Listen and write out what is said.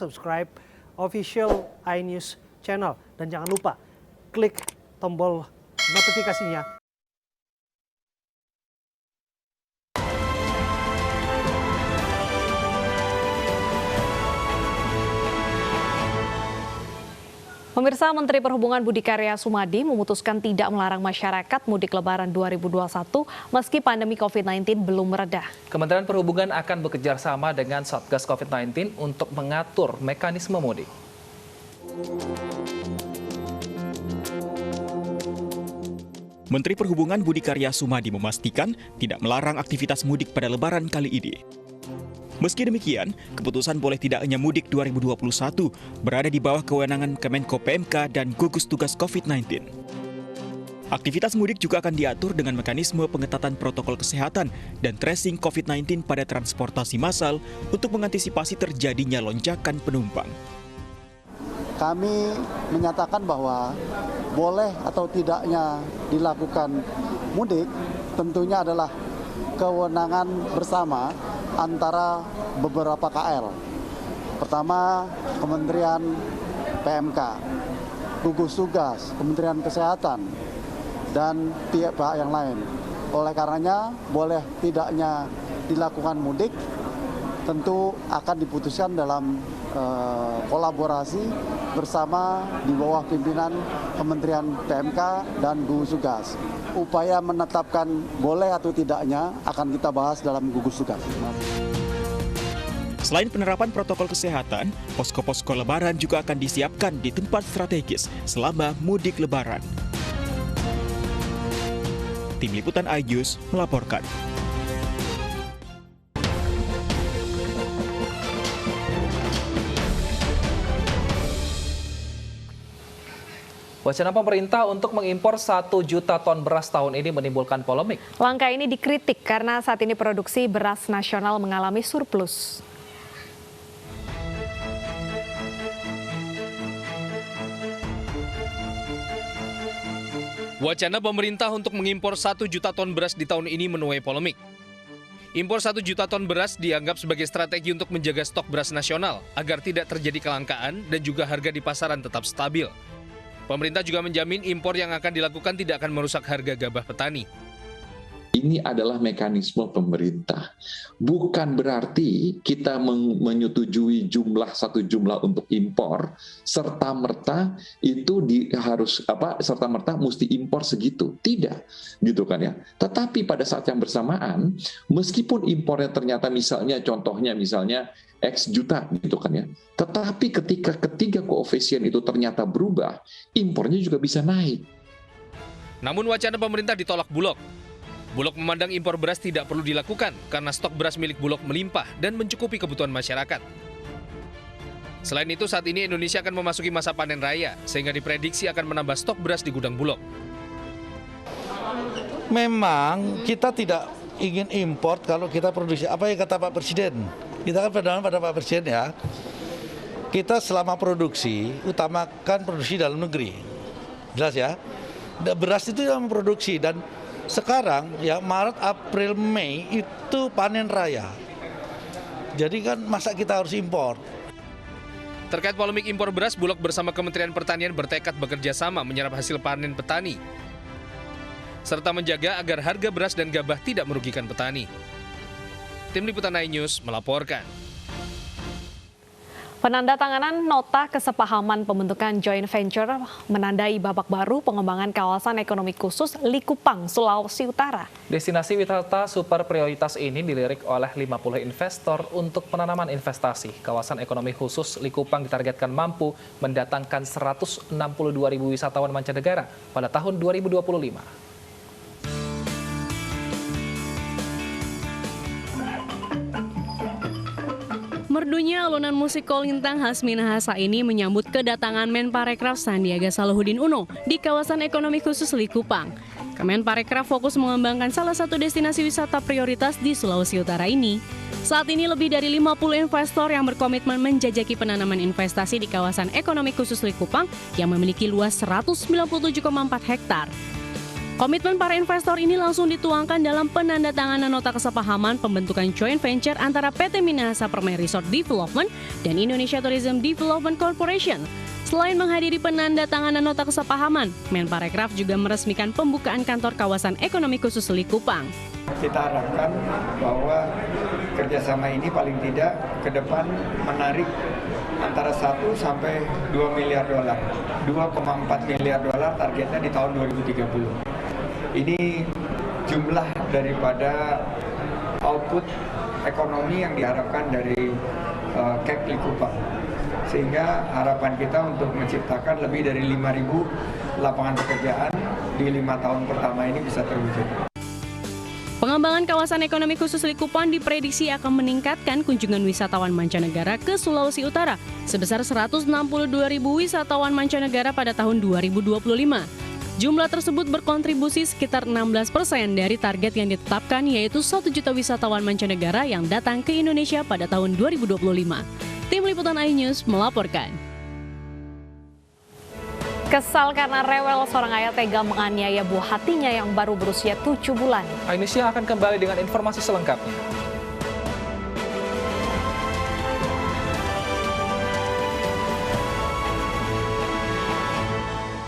subscribe official iNews channel. Dan jangan lupa klik tombol notifikasinya. Pemirsa, Menteri Perhubungan Budi Karya Sumadi memutuskan tidak melarang masyarakat mudik Lebaran 2021 meski pandemi COVID-19 belum mereda. Kementerian Perhubungan akan bekerja sama dengan Satgas COVID-19 untuk mengatur mekanisme mudik. Menteri Perhubungan Budi Karya Sumadi memastikan tidak melarang aktivitas mudik pada Lebaran kali ini. Meski demikian, keputusan boleh tidaknya mudik 2021 berada di bawah kewenangan Kemenko PMK dan gugus tugas COVID-19. Aktivitas mudik juga akan diatur dengan mekanisme pengetatan protokol kesehatan dan tracing COVID-19 pada transportasi massal untuk mengantisipasi terjadinya lonjakan penumpang. Kami menyatakan bahwa boleh atau tidaknya dilakukan mudik tentunya adalah kewenangan bersama antara beberapa KL. Pertama, Kementerian PMK, gugus tugas, Kementerian Kesehatan, dan pihak-pihak yang lain. Oleh karenanya, boleh tidaknya dilakukan mudik tentu akan diputuskan dalam kolaborasi bersama di bawah pimpinan Kementerian PMK dan gugus tugas. Upaya menetapkan boleh atau tidaknya akan kita bahas dalam gugus tugas. Selain penerapan protokol kesehatan, posko-posko Lebaran juga akan disiapkan di tempat strategis selama mudik Lebaran. Tim Liputan iNews melaporkan. Wacana pemerintah untuk mengimpor 1 juta ton beras tahun ini menimbulkan polemik. Langkah ini dikritik karena saat ini produksi beras nasional mengalami surplus. Wacana pemerintah untuk mengimpor 1 juta ton beras di tahun ini menuai polemik. Impor 1 juta ton beras dianggap sebagai strategi untuk menjaga stok beras nasional agar tidak terjadi kelangkaan dan juga harga di pasaran tetap stabil. Pemerintah juga menjamin impor yang akan dilakukan tidak akan merusak harga gabah petani. Ini adalah mekanisme pemerintah. Bukan berarti kita menyetujui satu jumlah untuk impor serta merta itu serta merta mesti impor segitu. Tidak, gitu kan ya. Tetapi pada saat yang bersamaan, meskipun impornya ternyata contohnya X juta gitu kan ya. Tetapi ketika ketiga koefisien itu ternyata berubah, impornya juga bisa naik. Namun wacana pemerintah ditolak Bulog. Bulog memandang impor beras tidak perlu dilakukan karena stok beras milik Bulog melimpah dan mencukupi kebutuhan masyarakat. Selain itu, saat ini Indonesia akan memasuki masa panen raya, sehingga diprediksi akan menambah stok beras di gudang Bulog. Memang kita tidak ingin impor kalau kita produksi. Apa yang kata Pak Presiden? Kita kan pedoman pada Pak Presiden ya. Kita selama produksi, utamakan produksi dalam negeri. Jelas ya? Beras itu yang memproduksi dan sekarang ya Maret, April, Mei itu panen raya. Jadi kan masa kita harus impor? Terkait polemik impor beras, Bulog bersama Kementerian Pertanian bertekad bekerja sama menyerap hasil panen petani, serta menjaga agar harga beras dan gabah tidak merugikan petani. Tim Liputan iNews melaporkan. Penandatanganan nota kesepahaman pembentukan joint venture menandai babak baru pengembangan kawasan ekonomi khusus Likupang, Sulawesi Utara. Destinasi wisata super prioritas ini dilirik oleh 50 investor untuk penanaman investasi. Kawasan ekonomi khusus Likupang ditargetkan mampu mendatangkan 162.000 wisatawan mancanegara pada tahun 2025. Merdunya alunan musik kolintang khas Minahasa ini menyambut kedatangan Menparekraf Sandiaga Salahuddin Uno di kawasan ekonomi khusus Likupang. Kemenparekraf fokus mengembangkan salah satu destinasi wisata prioritas di Sulawesi Utara ini. Saat ini lebih dari 50 investor yang berkomitmen menjajaki penanaman investasi di kawasan ekonomi khusus Likupang yang memiliki luas 197,4 hektar. Komitmen para investor ini langsung dituangkan dalam penandatanganan nota kesepahaman pembentukan joint venture antara PT Minahasa Permai Resort Development dan Indonesia Tourism Development Corporation. Selain menghadiri penandatanganan nota kesepahaman, Menparekraf juga meresmikan pembukaan kantor kawasan ekonomi khusus Likupang. Kita harapkan bahwa kerjasama ini paling tidak ke depan menarik antara 1 sampai 2 miliar dolar. 2,4 miliar dolar targetnya di tahun 2030. Ini jumlah daripada output ekonomi yang diharapkan dari KEK Likupang. Sehingga harapan kita untuk menciptakan lebih dari 5.000 lapangan pekerjaan di 5 tahun pertama ini bisa terwujud. Pengembangan kawasan ekonomi khusus Likupang diprediksi akan meningkatkan kunjungan wisatawan mancanegara ke Sulawesi Utara sebesar 162.000 wisatawan mancanegara pada tahun 2025. Jumlah tersebut berkontribusi sekitar 16% dari target yang ditetapkan, yaitu 1 juta wisatawan mancanegara yang datang ke Indonesia pada tahun 2025. Tim Liputan iNews melaporkan. Kesal karena rewel, seorang ayah tega menganiaya buah hatinya yang baru berusia 7 bulan. Ainisya akan kembali dengan informasi selengkapnya.